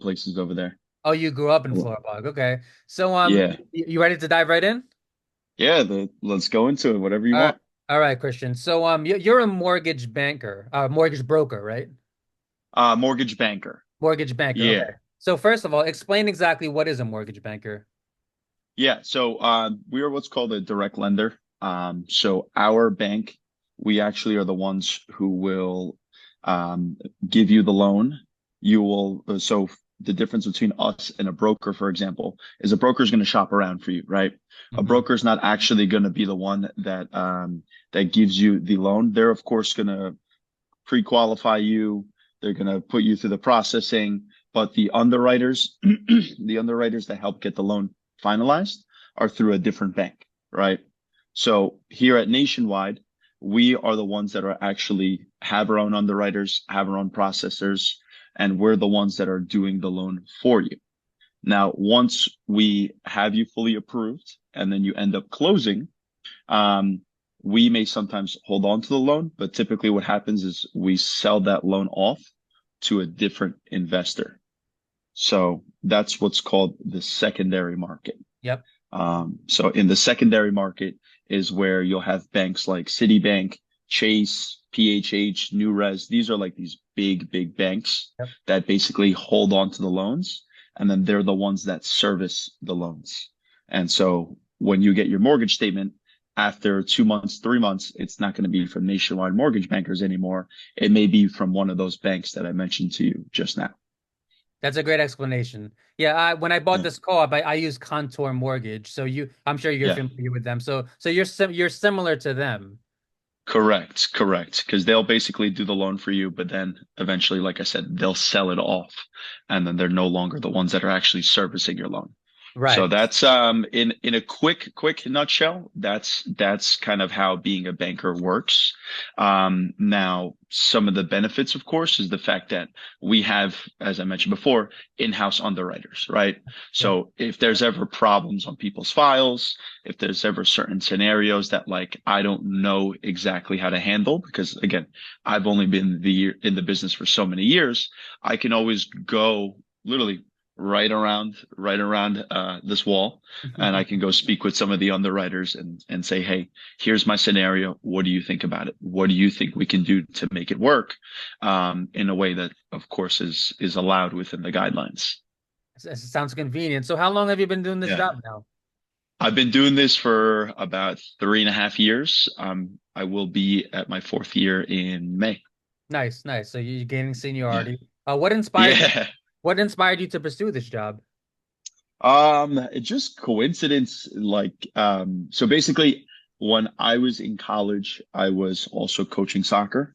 places over there. Oh, you grew up in Well, Florida Park. Okay. So yeah, you ready to dive right in? yeah. Let's go into it. Whatever you All right. want. All right, Christian. So you're a mortgage banker, mortgage broker, right? Mortgage banker. Mortgage banker. Yeah, Okay. So first of all, explain exactly what is a mortgage banker. yeah. So we are what's called a direct lender. So our bank, we actually are the ones who will give you the loan. You will. So the difference between us and a broker, for example, is a broker is going to shop around for you, right? A Hmm. broker is not actually going to be the one that gives you the loan. They're of course going to pre-qualify you. They're going to put you through the processing, but the underwriters, the underwriters that help get the loan finalized are through a different bank, right? So here at Nationwide, we are the ones that are actually have our own underwriters, have our own processors, and we're the ones that are doing the loan for you. Now, once we have you fully approved and then you end up closing, um, we may sometimes hold on to the loan, but typically what happens is we sell that loan off to a different investor. So that's what's called the secondary market. Yep. So in the secondary market is where you'll have banks like Citibank, Chase, PHH, Newrez. These are like these big banks Yep. that basically hold on to the loans, and then they're the ones that service the loans. And so when you get your mortgage statement after 2 months, 3 months, it's not going to be from Nationwide Mortgage Bankers anymore. It may be from one of those banks that I mentioned to you just now. That's a great explanation. Yeah, when I bought Yeah. this co-op, I used Contour Mortgage. So I'm sure you're Yeah. familiar with them. So you're similar to them. Correct. Because they'll basically do the loan for you, but then eventually, like I said, they'll sell it off, and then they're no longer the ones that are actually servicing your loan. So Right. that's in a quick nutshell, that's kind of how being a banker works. Now some of the benefits, of course, is the fact that we have, as I mentioned before, in-house underwriters, right? Yep. So if there's ever problems on people's files, if there's ever certain scenarios that like I don't know exactly how to handle, because again, I've only been in the business for so many years, I can always go literally right around this wall, and I can go speak with some of the underwriters and say, hey, here's my scenario. What do you think about it? What do you think we can do to make it work, in a way that, of course, is allowed within the guidelines? Sounds convenient. So how long have you been doing this Yeah. job now? I've been doing this for about 3.5 years. I will be at my fourth year in May. Nice, nice. So you're gaining Yeah. seniority. Yeah. What inspired you to pursue this job? It just coincidence, like, so basically when I was in college, I was also coaching soccer.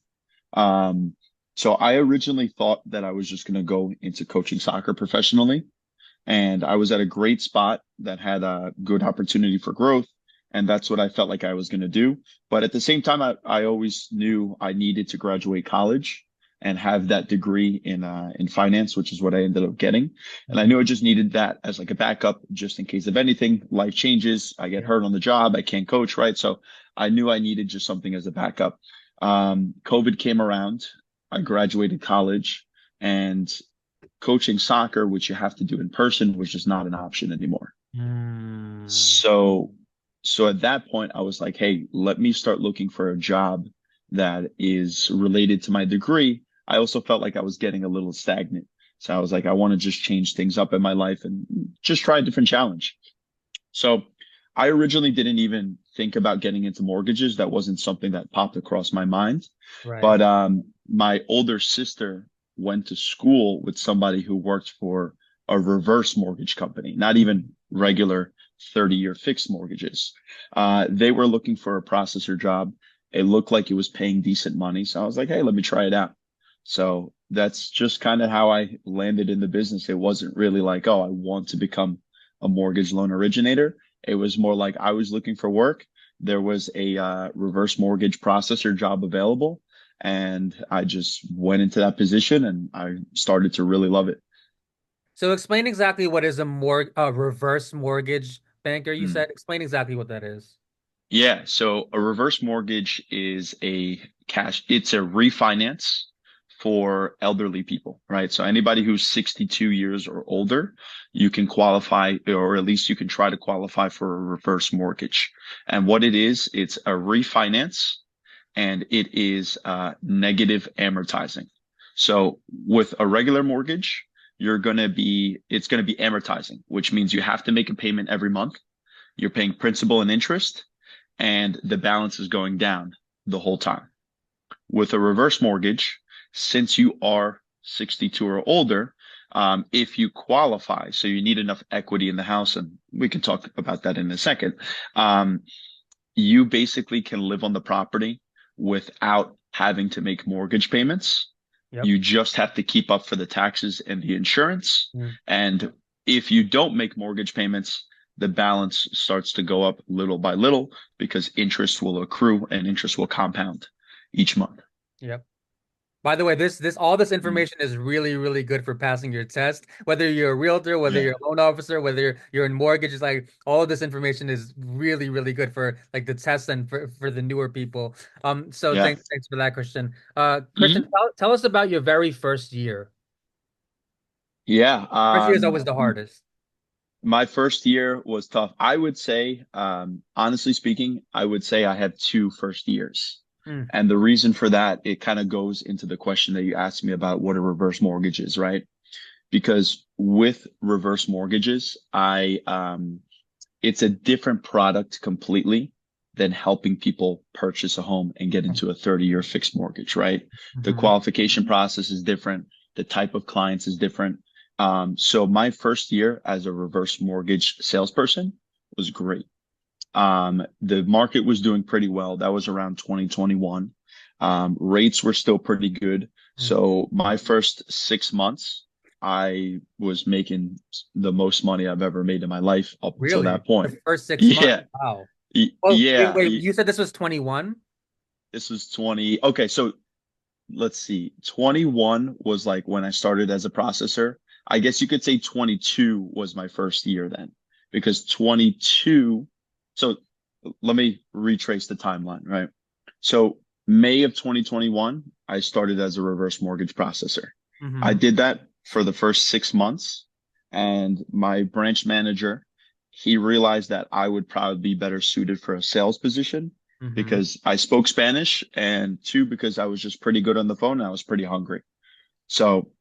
Um, so I originally thought that I was just going to go into coaching soccer professionally, and I was at a great spot that had a good opportunity for growth, and that's what I felt like I was going to do. But at the same time, I always knew I needed to graduate college and have that degree in finance, which is what I ended up getting. And I Mhm. knew I just needed that as like a backup, just in case of anything, life changes, I get Yeah. hurt on the job, I can't coach, right? So I knew I needed just something as a backup. COVID came around, I graduated college, and coaching soccer, which you have to do in person, was just not an option anymore. Hmm. So, so at that point, I was like, hey, let me start looking for a job that is related to my degree. I also felt like I was getting a little stagnant. So I was like, I want to just change things up in my life and just try a different challenge. So I originally didn't even think about getting into mortgages. That wasn't something that popped across my mind. Right. But my older sister went to school with somebody who worked for a reverse mortgage company, not even regular 30-year fixed mortgages. They were looking for a processor job. It looked like it was paying decent money. So I was like, hey, let me try it out. So that's just kind of how I landed in the business. It wasn't really like, oh, I want to become a mortgage loan originator. It was more like I was looking for work. There was a reverse mortgage processor job available, and I just went into that position and I started to really love it. So explain exactly what is a reverse mortgage banker, you Hmm. said. Explain exactly what that is. Yeah, so a reverse mortgage is it's a refinance for elderly people, right? So anybody who's 62 years or older, you can qualify, or at least you can try to qualify for a reverse mortgage. And what it is, it's a refinance and it is negative amortizing. So with a regular mortgage, it's going to be amortizing, which means you have to make a payment every month. You're paying principal and interest, and the balance is going down the whole time. With a reverse mortgage, since you are 62 or older, if you qualify, so you need enough equity in the house, and we can talk about that in a second, you basically can live on the property without having to make mortgage payments. Yep. You just have to keep up for the taxes and the insurance. Mm. And if you don't make mortgage payments, the balance starts to go up little by little because interest will accrue and interest will compound each month. Yep. By the way, all this Mm. information is really, really good for passing your test. Whether you're a realtor, whether Yeah. you're a loan officer, whether you're in mortgage, it's like all of this information is really, really good for like the test and for the newer people. So Yeah. thanks for that, Christian. Christian, Mhm. tell us about your very first year. Yeah. First year is always the hardest. My first year was tough. I would say, honestly speaking, I would say I had two first years. Mm, And the reason for that, it kind of goes into the question that you asked me about what a reverse mortgage is, right? Because with reverse mortgages, it's a different product completely than helping people purchase a home and get into a 30-year fixed mortgage, right? The mhm. qualification process is different. The type of clients is different. So my first year as a reverse mortgage salesperson was great. The market was doing pretty well. That was around 2021. Rates were still pretty good. Mm. So my first 6 months, I was making the most money I've ever made in my life up until Really? that point. The first 6 months. Yeah. Wow. Oh, Yeah. wait, you said this was 21? This was 20. Okay. So let's see. 21 was like when I started as a processor. I guess you could say 22 was my first year then, because 22. So let me retrace the timeline, right? So May of 2021, I started as a reverse mortgage processor. I Hmm. did that for the first 6 months, and my branch manager, he realized that I would probably be better suited for a sales position Hmm. because I spoke Spanish, and two, because I was just pretty good on the phone and I was pretty hungry. So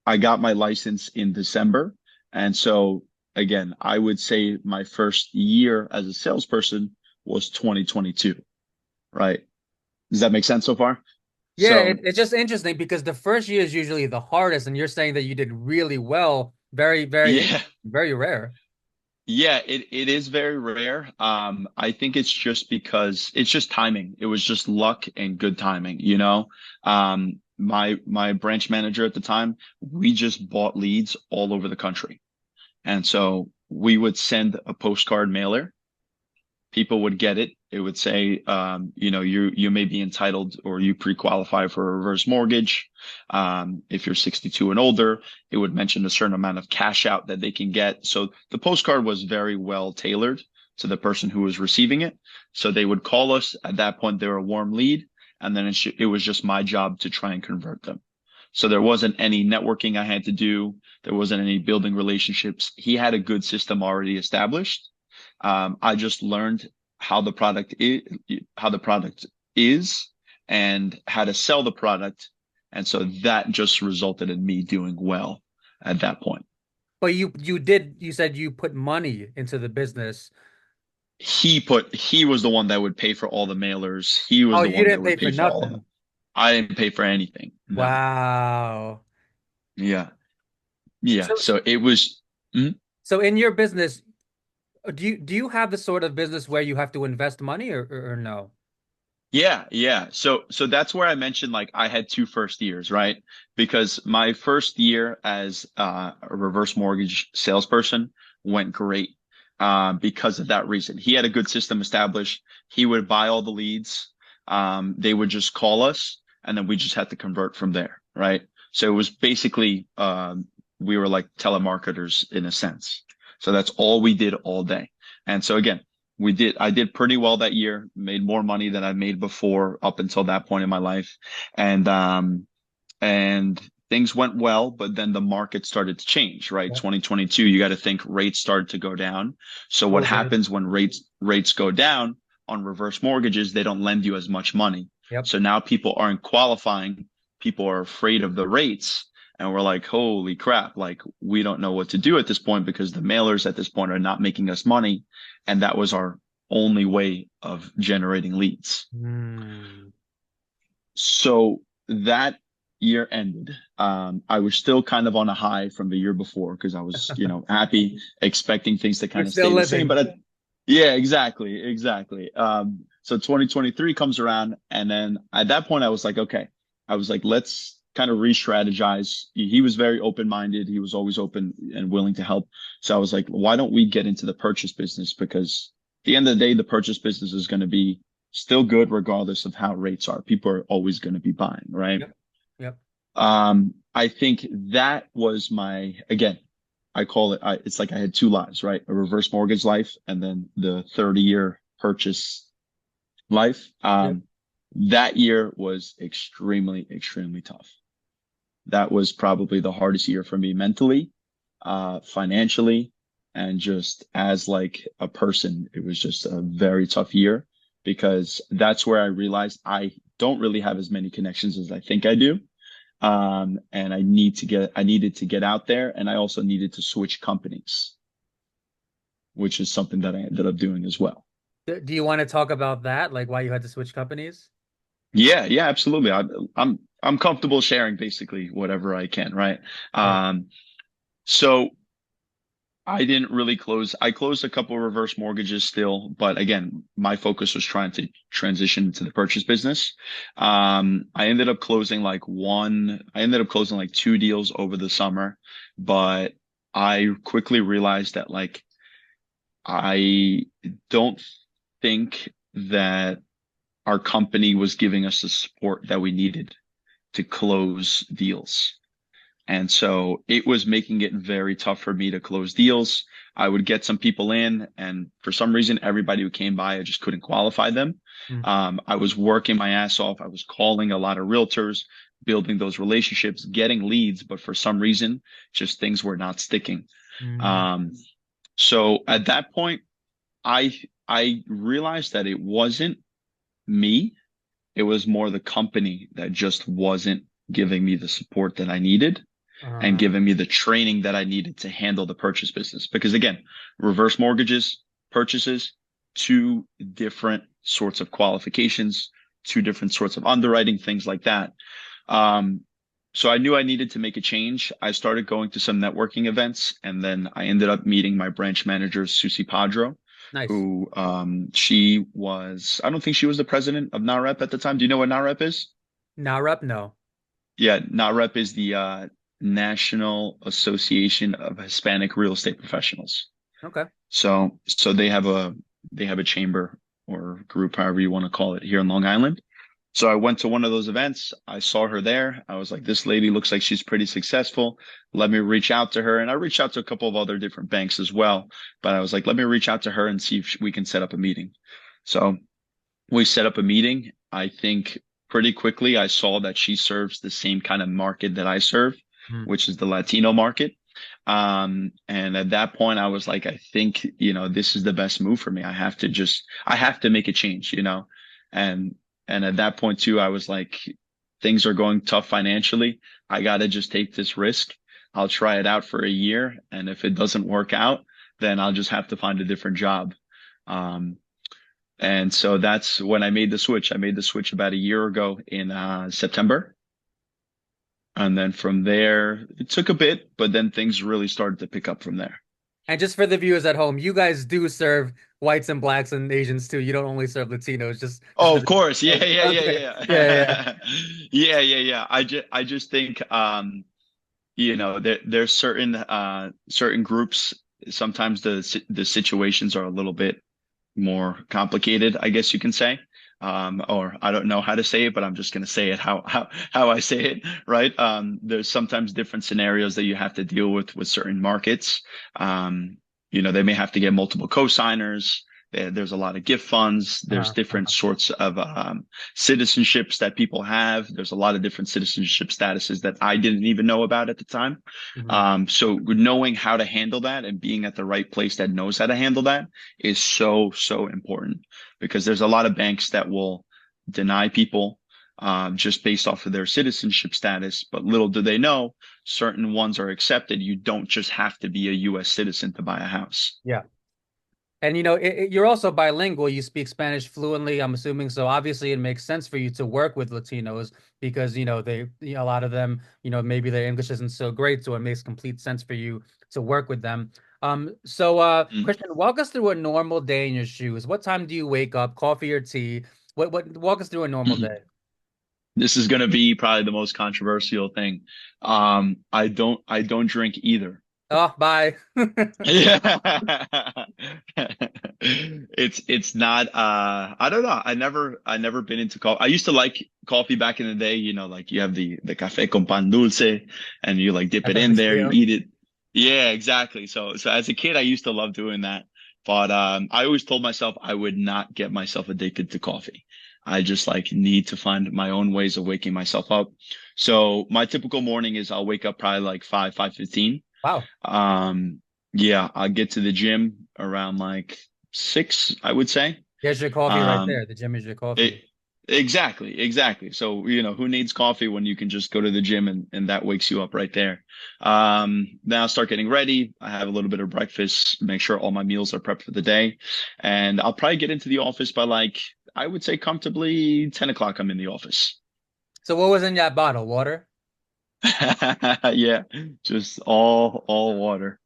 I got my license in December. And so again, I would say my first year as a salesperson was 2022, right? Does that make sense so far? Yeah, So it's just interesting because the first year is usually the hardest, and you're saying that you did really well. Very, very yeah, interesting, very rare. yeah, it is very rare. I think it's just because it's just timing. It was just luck and good timing, you know. My branch manager at the time, we just bought leads all over the country. And so we would send a postcard mailer. People would get it. It would say, you may be entitled or you pre-qualify for a reverse mortgage. If you're 62 and older, it would mention a certain amount of cash out that they can get. So the postcard was very well tailored to the person who was receiving it. So they would call us. At that point, they were a warm lead. And then it was just my job to try and convert them. So there wasn't any networking I had to do. There wasn't any building relationships. He had a good system already established. I just learned how the product is, how the product is, and how to sell the product, and so that just resulted in me doing well at that point. But you said you put money into the business. He was the one that would pay for all the mailers. He was Oh, the you one that didn't pay would for pay for all of it. nothing. I didn't pay for anything. No. Wow. Yeah. Yeah. So, So it was. Mhm. so in your business, do you have the sort of business where you have to invest money or no? Yeah, yeah. So that's where I mentioned like I had two first years, right? Because my first year as a reverse mortgage salesperson went great because of that reason. He had a good system established. He would buy all the leads. They would just call us, and then we just had to convert from there, right? So it was basically we were like telemarketers in a sense. So that's all we did all day. And so again, I did pretty well that year, made more money than I made before up until that point in my life. And and things went well, but then the market started to change, right? Yep. 2022, you got to think rates started to go down. So what COVID. happens when rates go down on reverse mortgages, they don't lend you as much money. Yep. So now people aren't qualifying, people are afraid of the rates. And we're like, holy crap, like we don't know what to do at this point because the mailers at this point are not making us money. And that was our only way of generating leads. Hmm. So that year ended. I was still kind of on a high from the year before because I was, happy, expecting things to You're kind of still stay the same. living. Yeah, exactly, exactly. So 2023 comes around, and then at that point, I was like, okay, I was like, let's kind of re-strategize. He was very open-minded. He was always open and willing to help. So I was like, why don't we get into the purchase business? Because at the end of the day, the purchase business is going to be still good regardless of how rates are. People are always going to be buying, right? Yep. Yep. I think that was again, I call it, it's like I had two lives, right? A reverse mortgage life and then the 30-year purchase life. Yep. That year was extremely, extremely tough. That was probably the hardest year for me mentally, financially, and just as like a person, it was just a very tough year because that's where I realized I don't really have as many connections as I think I do. And I needed to get out there, and I also needed to switch companies, which is something that I ended up doing as well. Do you want to talk about that? Like why you had to switch companies? Yeah, yeah, absolutely. I'm comfortable sharing basically whatever I can, right? Sure. Um, so I didn't really close. I closed a couple of reverse mortgages still, but again, my focus was trying to transition into the purchase business. I ended up closing like two deals over the summer, but I quickly realized that like I don't think that our company was giving us the support that we needed to close deals. And so it was making it very tough for me to close deals. I would get some people in, and for some reason, everybody who came by, I just couldn't qualify them. Mm. I was working my ass off. I was calling a lot of realtors, building those relationships, getting leads, but for some reason, just things were not sticking. Mm. Um, so at that point, I I realized that it wasn't me. It was more the company that just wasn't giving me the support that I needed and Uh, giving me the training that I needed to handle the purchase business. Because again, reverse mortgages, purchases, two different sorts of qualifications, two different sorts of underwriting, things like that. Um, so I knew I needed to make a change. I started going to some networking events, and then I ended up meeting my branch manager, Susie Padro, nice. who she was, I don't think she was the president of NAREP at the time. Do you know what NAREP is? Now rep, no. Yeah, NAREP is the National Association of Hispanic Real Estate Professionals. Okay. So they have a chamber or group, however you want to call it, here in Long Island. So I went to one of those events. I saw her there. I was like, this lady looks like she's pretty successful. Let me reach out to her. And I reached out to a couple of other different banks as well. But I was like, let me reach out to her and see if we can set up a meeting. So we set up a meeting. I think pretty quickly I saw that she serves the same kind of market that I serve, Mm. which is the Latino market. And at that point I was like, I think, this is the best move for me. I have to make a change, and, and at that point too, I was like, things are going tough financially. I got to just take this risk. I'll try it out for a year. And if it doesn't work out, then I'll just have to find a different job. Um, and so that's when I made the switch. I made the switch about a year ago in September. And then from there, it took a bit, but then things really started to pick up from there. And just for the viewers at home, you guys do serve whites and blacks and Asians too. You don't only serve Latinos, just Oh, for of the course. Yeah, yeah, yeah, okay. Yeah, yeah. yeah. Yeah, yeah, yeah. I just think there's certain groups, sometimes the situations are a little bit more complicated, I guess you can say. Or I don't know how to say it, but I'm just going to say it how I say it, right? There's sometimes different scenarios that you have to deal with certain markets. They may have to get multiple co-signers. There's a lot of gift funds. There's Uh-huh. different sorts of citizenships that people have. There's a lot of different citizenship statuses that I didn't even know about at the time. Hmm. So knowing how to handle that and being at the right place that knows how to handle that is so, so important, because there's a lot of banks that will deny people just based off of their citizenship status. But little do they know, certain ones are accepted. You don't just have to be a U.S. citizen to buy a house. Yeah. And you're also bilingual. You speak Spanish fluently, I'm assuming. So obviously, it makes sense for you to work with Latinos because a lot of them, maybe their English isn't so great, so it makes complete sense for you to work with them. Mm. Christian, walk us through a normal day in your shoes. What time do you wake up? Coffee or tea? Walk us through a normal day. This is going to be probably the most controversial thing. I don't drink either. Oh, bye. Yeah. It's not I don't know. I never been into coffee. I used to like coffee back in the day, like you have the café con pan dulce and you like dip That's it a in there, you mistake. eat it. Yeah, exactly. So as a kid I used to love doing that. But I always told myself I would not get myself addicted to coffee. I just like need to find my own ways of waking myself up. So my typical morning is I'll wake up probably like 5:15. Wow. Yeah, I get to the gym around like 6, I would say. There's your coffee right Um, there. The gym is your coffee. it exactly. So, who needs coffee when you can just go to the gym and that wakes you up right there. Then I'll start getting ready. I have a little bit of breakfast, make sure all my meals are prepped for the day. And I'll probably get into the office by like, I would say comfortably 10 o'clock, I'm in the office. So what was in that bottle? Water? Yeah, just all water,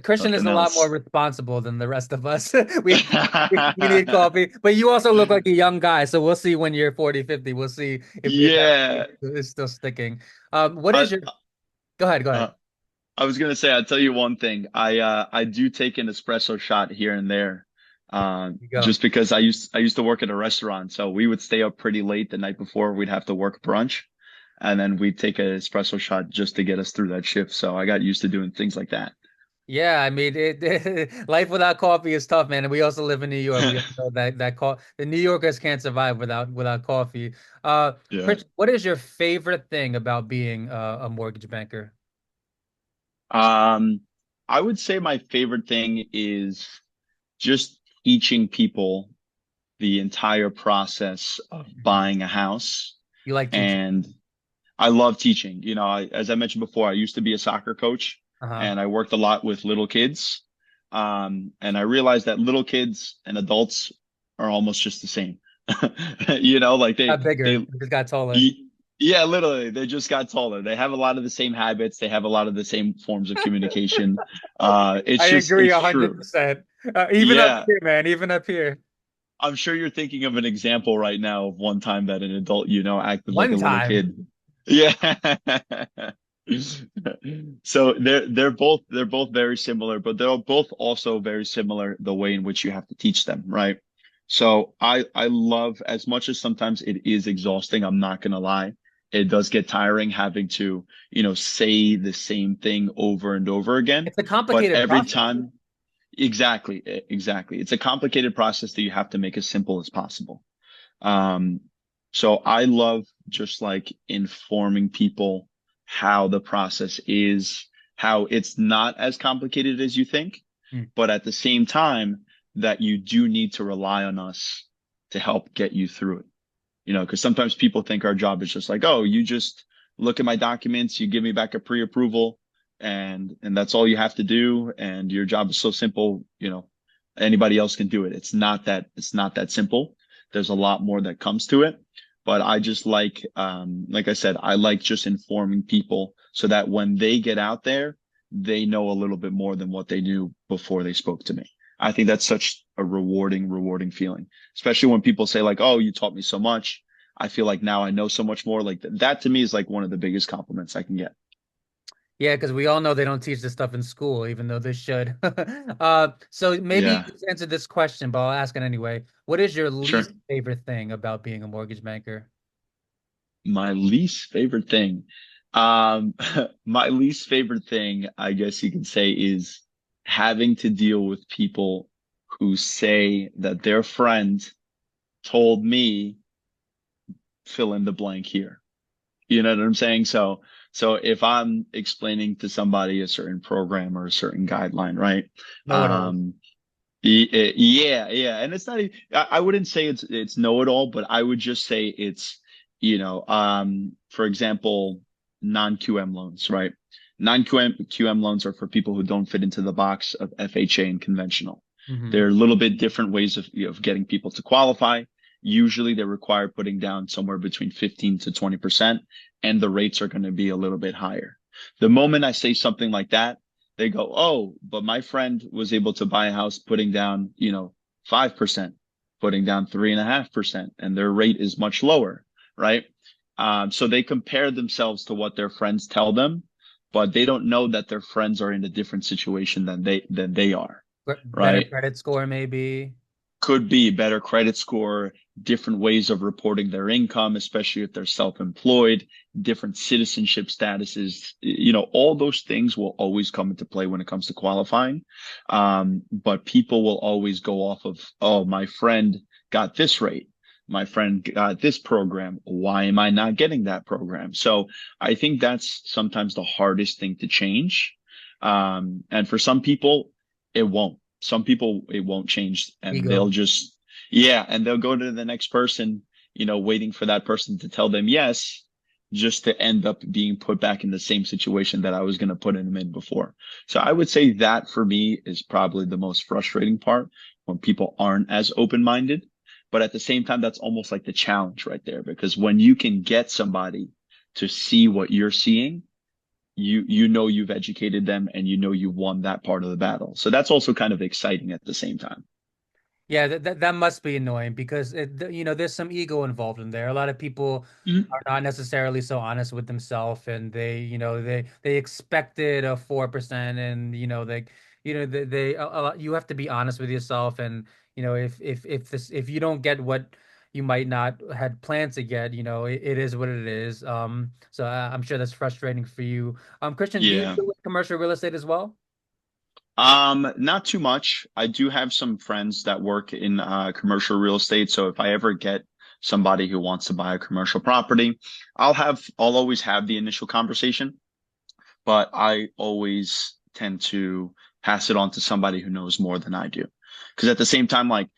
Christian is nothing a lot more else. responsible than the rest of us. We need coffee, but you also look like a young guy. So we'll see when you're 40, 50. We'll see if that Yeah, is still sticking. What I is your, go ahead, go uh, ahead. I was gonna say, I'll tell you one thing. I do take an espresso shot here and there, You go. just because I used to work at a restaurant, so we would stay up pretty late the night before. We'd have to work brunch, and then we'd take an espresso shot just to get us through that shift. So I got used to doing things like that. Yeah, I mean, life without coffee is tough, man. And we also live in New York. We all know the New Yorkers can't survive without coffee. Yeah. Christian, what is your favorite thing about being a mortgage banker? Um, I would say my favorite thing is just teaching people the entire process of Mhm. buying a house. You like teaching? And I love teaching. As I mentioned before, I used to be a soccer coach Uh-huh. and I worked a lot with little kids. And I realized that little kids and adults are almost just the same. Like Got bigger. they, It just got taller. y- yeah, literally, they just got taller. They have a lot of the same habits. They have a lot of the same forms of communication. I agree It's a hundred true. percent. Even up Yeah. here, man. Even up here. I'm sure you're thinking of an example right now of one time that an adult, acted like One a little time. kid. Yeah. So they're both very similar, but they're both also very similar the way in which you have to teach them, right? So I love, as much as sometimes it is exhausting, I'm not gonna lie. It does get tiring having to, say the same thing over and over again. It's a But complicated every process. time, exactly, exactly. It's a complicated process that you have to make as simple as possible. Um, so I love just like informing people how the process is, how it's not as complicated as you think, Hmm. but at the same time that you do need to rely on us to help get you through it. Because sometimes people think our job is just like, oh, you just look at my documents, you give me back a pre-approval, and that's all you have to do, and your job is so simple, anybody else can do it. It's not that simple. There's a lot more that comes to it. But I just like I said, I like just informing people so that when they get out there, they know a little bit more than what they knew before they spoke to me. I think that's such a rewarding feeling, especially when people say like, "Oh, you taught me so much." I feel like now I know so much more. Like that to me is like one of the biggest compliments I can get. Yeah, because we all know they don't teach this stuff in school, even though they should. So maybe you Yeah, can answer this question, but I'll ask it anyway. What is your sure. least favorite thing about being a mortgage banker? My least favorite thing. Um, my least favorite thing, I guess you can say, is having to deal with people who say that their friend told me fill in the blank here. You know what I'm saying? So if I'm explaining to somebody a certain program or a certain guideline, right? Know it all. Um, yeah, yeah, and it's not. I wouldn't say it's know it all, but I would just say it's, for example, non-QM loans, right? Non-QM loans are for people who don't fit into the box of FHA and conventional. Hmm. They're a little bit different ways of getting people to qualify. Usually, they require putting down somewhere between 15 to 20%, and the rates are going to be a little bit higher. The moment I say something like that, they go, oh, but my friend was able to buy a house putting down, 5%, putting down 3.5%, and their rate is much lower, right? So they compare themselves to what their friends tell them, but they don't know that their friends are in a different situation than they are, Better right? credit score, maybe. Could be better credit score, different ways of reporting their income, especially if they're self-employed, different citizenship statuses. All those things will always come into play when it comes to qualifying. But people will always go off of, oh, my friend got this rate. My friend got this program. Why am I not getting that program? So I think that's sometimes the hardest thing to change. And for some people, it won't. Some people it won't change and they'll Ego. just, yeah, and they'll go to the next person, waiting for that person to tell them yes, just to end up being put back in the same situation that I was going to put them in before. So I would say that for me is probably the most frustrating part, when people aren't as open-minded. But at the same time, that's almost like the challenge right there, because when you can get somebody to see what you're seeing, you know you've educated them, and you won that part of the battle. So that's also kind of exciting at the same time. Yeah, that must be annoying because there's some ego involved in there. A lot of people Mhm. are not necessarily so honest with themselves, and they expected a 4%, and you have to be honest with yourself, and if you don't get what you might not had planned to get, it is what it is. So I'm sure that's frustrating for you. Christian, do you Yeah. deal with commercial real estate as well? Not too much. I do have some friends that work in commercial real estate. So if I ever get somebody who wants to buy a commercial property, I'll always have the initial conversation, but I always tend to pass it on to somebody who knows more than I do. Because at the same time, like,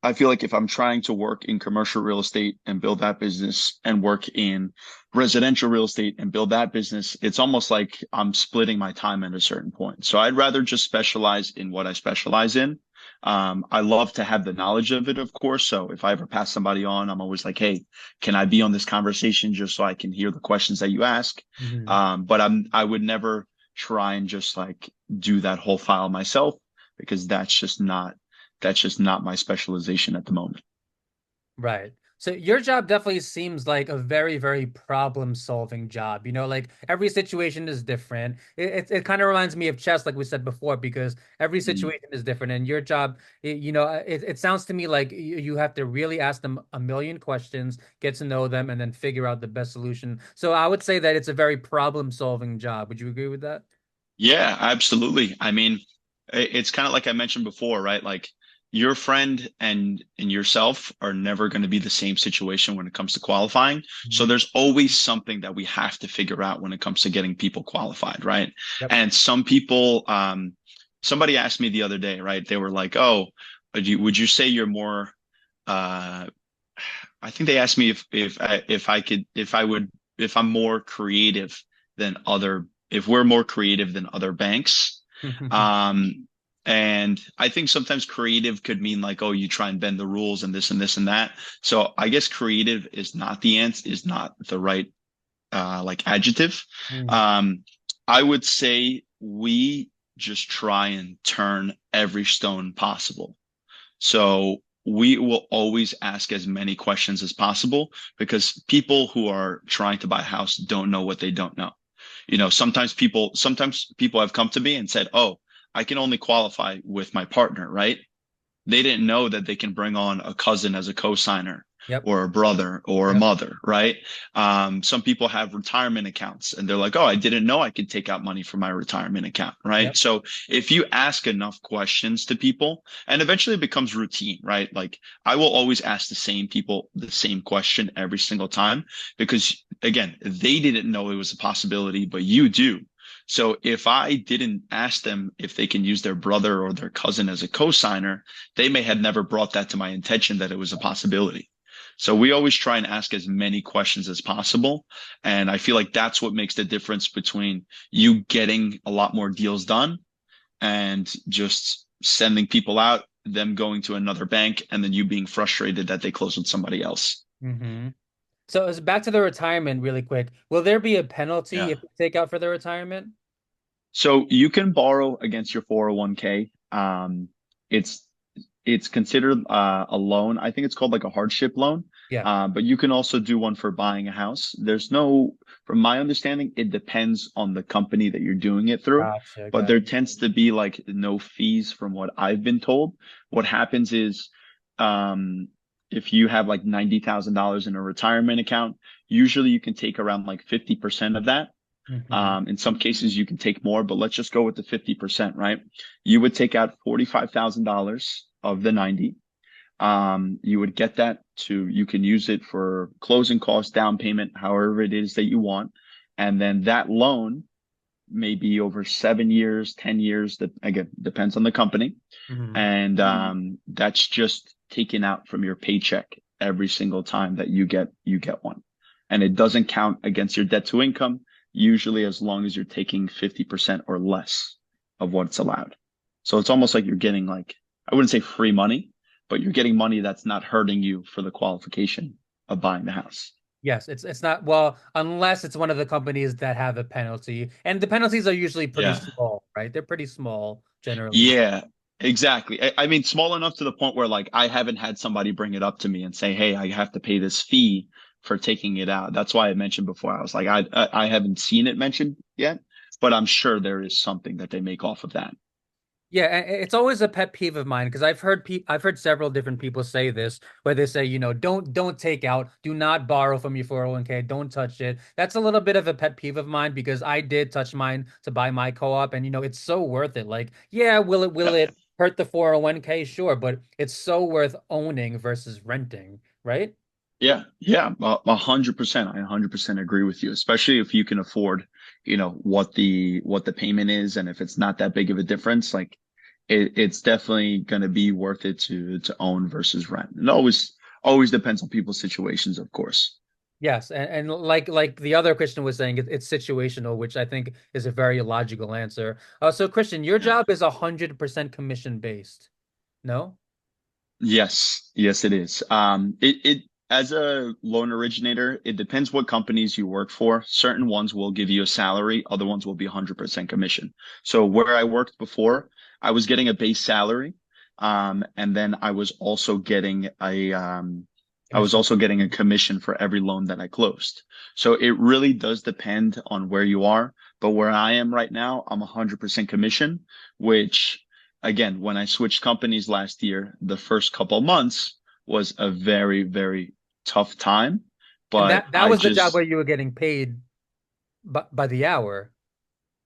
I feel like if I'm trying to work in commercial real estate and build that business, and work in residential real estate and build that business, it's almost like I'm splitting my time at a certain point. So I'd rather just specialize in what I specialize in. I love to have the knowledge of it, of course. So if I ever pass somebody on, I'm always like, hey, can I be on this conversation just so I can hear the questions that you ask? Hmm. But I would never try and just like do that whole file myself, because that's just not my specialization at the moment. Right. So your job definitely seems like a very, very problem-solving job. Like every situation is different. It kind of reminds me of chess, like we said before, because every Mm. situation is different. And your job, it sounds to me like you have to really ask them a million questions, get to know them, and then figure out the best solution. So I would say that it's a very problem-solving job. Would you agree with that? Yeah, absolutely. I mean, it's kind of like I mentioned before, right? Like, your friend and yourself are never going to be the same situation when it comes to qualifying. So Mhm. there's always something that we have to figure out when it comes to getting people qualified, right? Yep. And some people, somebody asked me the other day, right? They were like, "Oh, would you say you're more?" Uh, I think they asked me if I'm more creative than other if we're more creative than other banks. Um, and I think sometimes creative could mean like, oh, you try and bend the rules and this and this and that. So I guess creative is not the right like adjective. Mm. Um, I would say we just try and turn every stone possible. So we will always ask as many questions as possible, because people who are trying to buy a house don't know what they don't know. Sometimes people have come to me and said, "Oh, I can only qualify with my partner," right? They didn't know that they can bring on a cousin as a co-signer. Yep. or a brother or a Yep. mother, right? Some people have retirement accounts and they're like, oh, I didn't know I could take out money from my retirement account, right? Yep. So if you ask enough questions to people, and eventually it becomes routine, right? Like I will always ask the same people the same question every single time because again, they didn't know it was a possibility, but you do. So if I didn't ask them if they can use their brother or their cousin as a co-signer, they may have never brought that to my attention that it was a possibility. So we always try and ask as many questions as possible. And I feel like that's what makes the difference between you getting a lot more deals done and just sending people out, them going to another bank, and then you being frustrated that they closed with somebody else. Hmm. So it's back to the retirement really quick. Will there be a penalty Yeah. if you take out for the retirement? So you can borrow against your 401k. It's it's considered a loan. I think it's called like a hardship loan. Yeah. But you can also do one for buying a house. There's no, from my understanding, it depends on the company that you're doing it through. Gotcha. But Gotcha. there tends to be like no fees from what I've been told. What happens is, um, if you have like $90,000 in a retirement account, usually you can take around like 50% of that. Hmm. In some cases, you can take more, but let's just go with the 50%, right? You would take out $45,000 of the 90. You would get that you can use it for closing costs, down payment, however it is that you want. And then that loan may be over 7 years, 10 years, that again, depends on the company. Hmm. And that's just taken out from your paycheck every single time that you get one. And it doesn't count against your debt to income, usually as long as you're taking 50% or less of what's allowed. So it's almost like you're getting like, I wouldn't say free money, but you're getting money that's not hurting you for the qualification of buying the house. Yes, it's not well unless it's one of the companies that have a penalty, and the penalties are usually pretty Yeah. small, right? They're pretty small generally. Yeah, exactly. I mean, small enough to the point where like I haven't had somebody bring it up to me and say, "Hey, I have to pay this fee for taking it out." That's why I mentioned before. I was like, I haven't seen it mentioned yet, but I'm sure there is something that they make off of that. Yeah, it's always a pet peeve of mine because I've heard several different people say this where they say, don't take out, do not borrow from your 401k, don't touch it. That's a little bit of a pet peeve of mine because I did touch mine to buy my co-op and it's so worth it. Like, yeah, will Yeah, it hurt the 401k? Sure, but it's so worth owning versus renting, right? yeah, 100%. I 100% agree with you, especially if you can afford, what the payment is, and if it's not that big of a difference, like it's definitely going to be worth it to own versus rent. It always depends on people's situations, of course. Yes, and like the other Christian was saying, it's situational, which I think is a very logical answer. So Christian, your Yeah. job is 100% commission based. No? Yes, it is. It as a loan originator, it depends what companies you work for. Certain ones will give you a salary, other ones will be 100% commission. So where I worked before, I was getting a base salary, and then I was Commission. also getting a commission for every loan that I closed. So it really does depend on where you are. But where I am right now, I'm 100% commission, which again, when I switched companies last year, the first couple months was a very, very tough time. And But that was the job where you were getting paid by the hour.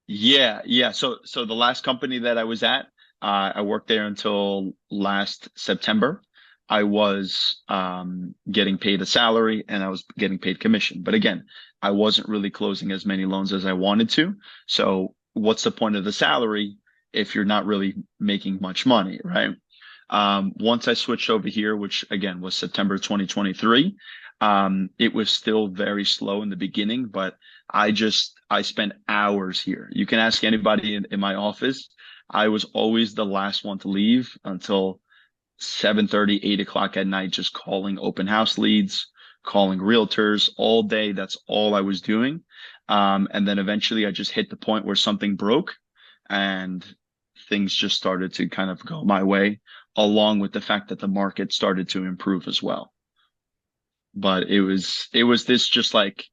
yeah. So the last company that I was at, I worked there until last September. I was getting paid a salary and I was getting paid commission. But again, I wasn't really closing as many loans as I wanted to. So what's the point of the salary if you're not really making much money, right? Once I switched over here, which again was September 2023, it was still very slow in the beginning, but I spent hours here. You can ask anybody in my office. I was always the last one to leave until 7:30, 8 o'clock at night, just calling open house leads, calling realtors all day. That's all I was doing. And then eventually I just hit the point where something broke and things just started to kind of go my way, along with the fact that the market started to improve as well. But it was this just like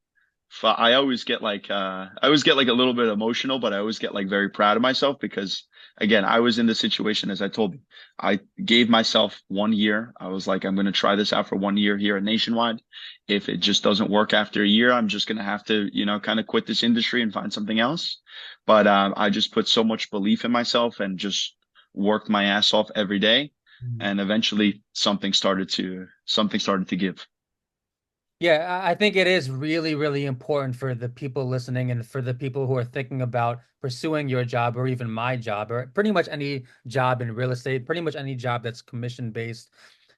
I always get like I always get like a little bit emotional, but I always get like very proud of myself because again, I was in the situation as I told you. I gave myself 1 year. I was like, I'm going to try this out for 1 year here at Nationwide. If it just doesn't work after a year, I'm just going to have to, kind of quit this industry and find something else. But I just put so much belief in myself and just worked my ass off every day, and eventually something started to give. Yeah, I think it is really, really important for the people listening and for the people who are thinking about pursuing your job or even my job or pretty much any job in real estate, pretty much any job that's commission based,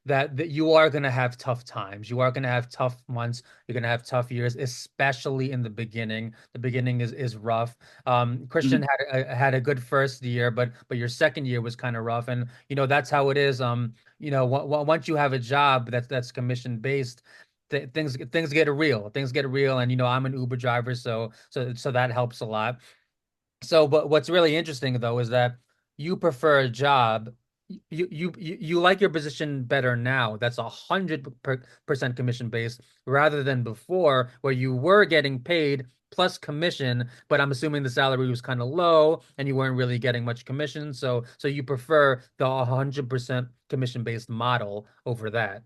that you are going to have tough times. You are going to have tough months. You're going to have tough years, especially in the beginning. The beginning is rough. Christian Mhm. had a good first year, but your second year was kind of rough, and that's how it is. Once you have a job that's commission based, things get real. Things get real, and I'm an Uber driver, so that helps a lot. So, but what's really interesting though is that you prefer a job. You like your position better now. That's 100% commission based rather than before, where you were getting paid plus commission, but I'm assuming the salary was kind of low and you weren't really getting much commission. So you prefer the 100% commission based model over that.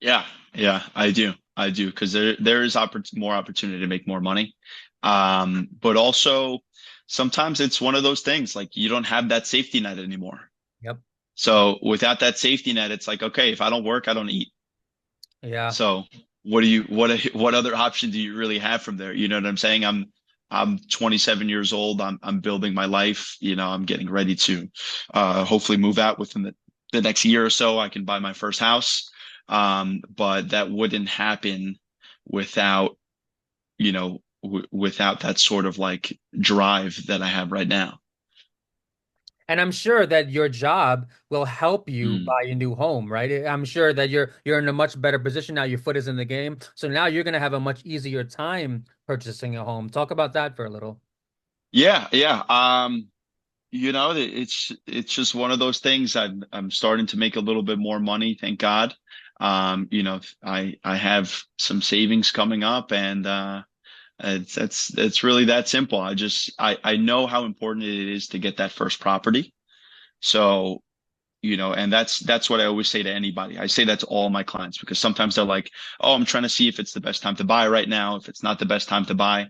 Yeah, yeah, I do, because there is more opportunity to make more money. But also sometimes it's one of those things like you don't have that safety net anymore. Yep. So without that safety net, it's like, okay, if I don't work, I don't eat. Yeah. So what other option do you really have from there? You know what I'm saying? I'm 27 years old. I'm building my life. I'm getting ready to hopefully move out within the next year or so. I can buy my first house. But that wouldn't happen without, without that sort of like drive that I have right now. And I'm sure that your job will help you Mm. buy a new home, right? I'm sure that you're in a much better position now. Your foot is in the game. So now you're going to have a much easier time purchasing a home. Talk about that for a little. Yeah, yeah. It's just one of those things. I'm starting to make a little bit more money, thank God. I have some savings coming up, and it's really that simple. I know how important it is to get that first property. So, and that's what I always say to anybody. I say that to all my clients because sometimes they're like, "Oh, I'm trying to see if it's the best time to buy right now. If it's not the best time to buy,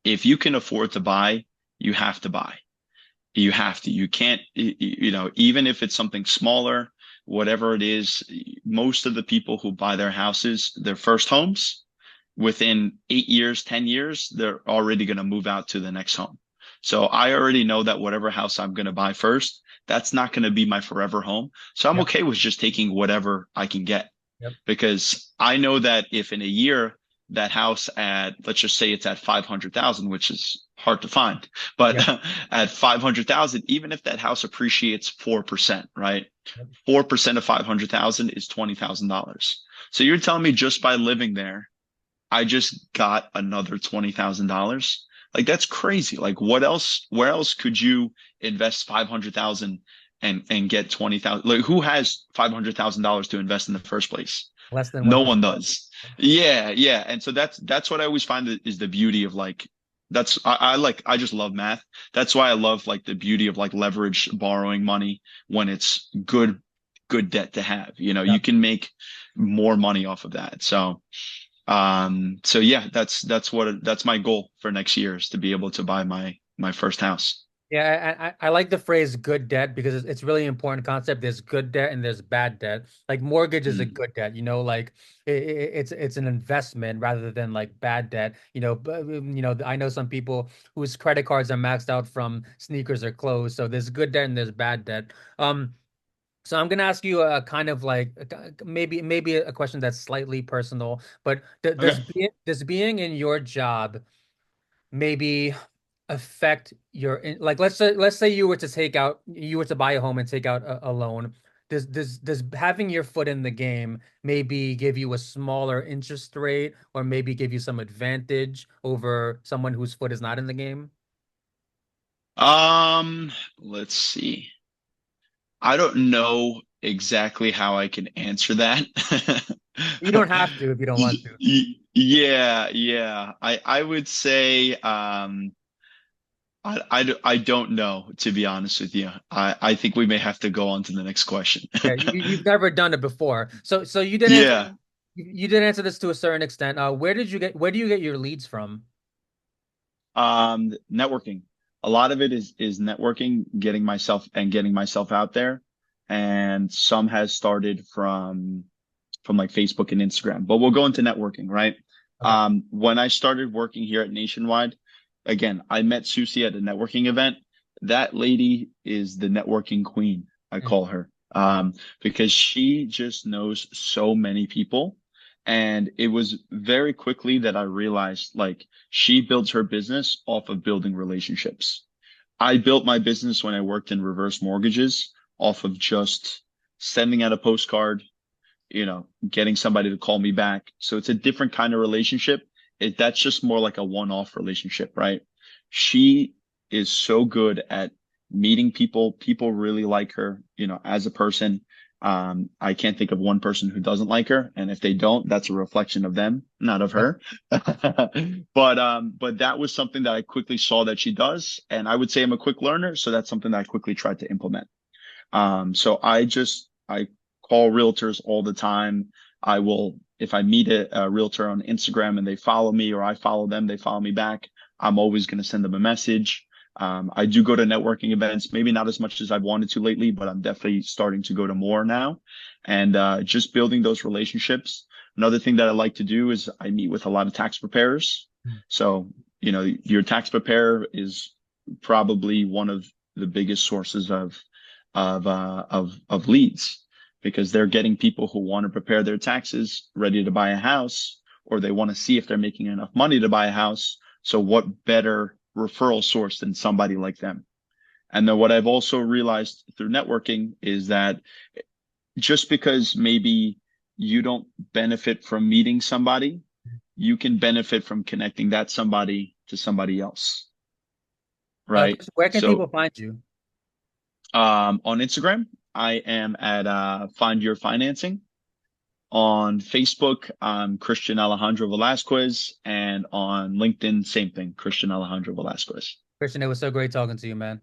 if you can afford to buy, you have to buy. You have to. You can't, even if it's something smaller, whatever it is, most of the people who buy their houses, their first homes, within 8 years, 10 years, they're already going to move out to the next home. So I already know that whatever house I'm going to buy first, that's not going to be my forever home. So I'm Yep. okay with just taking whatever I can get Yep. because I know that if in a year that house at, let's just say it's at 500,000, which is hard to find, but Yep. at 500,000, even if that house appreciates 4%, right? Yep. 4% of 500,000 is $20,000. So you're telling me just by living there, I just got another $20,000. Like that's crazy. Like what else? Where else could you invest 500,000 and get 20,000? Like who has $500,000 to invest in the first place? Less than No 1%. one does. Yeah, yeah. And so that's what I always find is the beauty of like I just love math. That's why I love like the beauty of like leverage borrowing money when it's good debt to have. You Yep. can make more money off of that. So yeah, that's my goal for next year is to be able to buy my first house. Yeah, I like the phrase good debt because it's really important concept. There's good debt and there's bad debt. Like mortgage is a Mm. good debt, like it's an investment rather than like bad debt. But I know some people whose credit cards are maxed out from sneakers or clothes. So there's good debt and there's bad debt. So I'm gonna ask you a kind of like maybe a question that's slightly personal, but Okay. does being in your job maybe affect like let's say you were to buy a home and take out a loan. Does having your foot in the game maybe give you a smaller interest rate or maybe give you some advantage over someone whose foot is not in the game? Let's see. I don't know exactly how I can answer that. You don't have to if you don't want to. Yeah, yeah. I would say I don't know, to be honest with you. I think we may have to go on to the next question. Yeah, you've never done it before. So you did answer Yeah. you did answer this to a certain extent. Where do you get your leads from? Networking. A lot of it is networking, getting myself out there. And some has started from like Facebook and Instagram. But we'll go into networking, right? Okay. When I started working here at Nationwide, again, I met Susie at a networking event. That lady is the networking queen, I Mm. call her, because she just knows so many people. And it was very quickly that I realized like she builds her business off of building relationships. I built my business when I worked in reverse mortgages off of just sending out a postcard, getting somebody to call me back. So it's a different kind of relationship. That's just more like a one-off relationship, right? She is so good at meeting people. People really like her, as a person. I can't think of one person who doesn't like her. And if they don't, that's a reflection of them, not of her. But that was something that I quickly saw that she does. And I would say I'm a quick learner. So that's something that I quickly tried to implement. So I call realtors all the time. I will, if I meet a realtor on Instagram and they follow me or I follow them, they follow me back. I'm always going to send them a message. I do go to networking events, maybe not as much as I've wanted to lately, but I'm definitely starting to go to more now and just building those relationships. Another thing that I like to do is I meet with a lot of tax preparers. So, your tax preparer is probably one of the biggest sources of leads because they're getting people who want to prepare their taxes, ready to buy a house, or they want to see if they're making enough money to buy a house. So what better referral source than somebody like them? And then what I've also realized through networking is that just because maybe you don't benefit from meeting somebody, you can benefit from connecting that somebody to somebody else, right? Chris, where can So people find you? on Instagram, I am at Findyourfinancing. On Facebook, I'm Christian Alejandro Velasquez, and on LinkedIn, same thing, Christian Alejandro Velasquez. Christian, it was so great talking to you, man.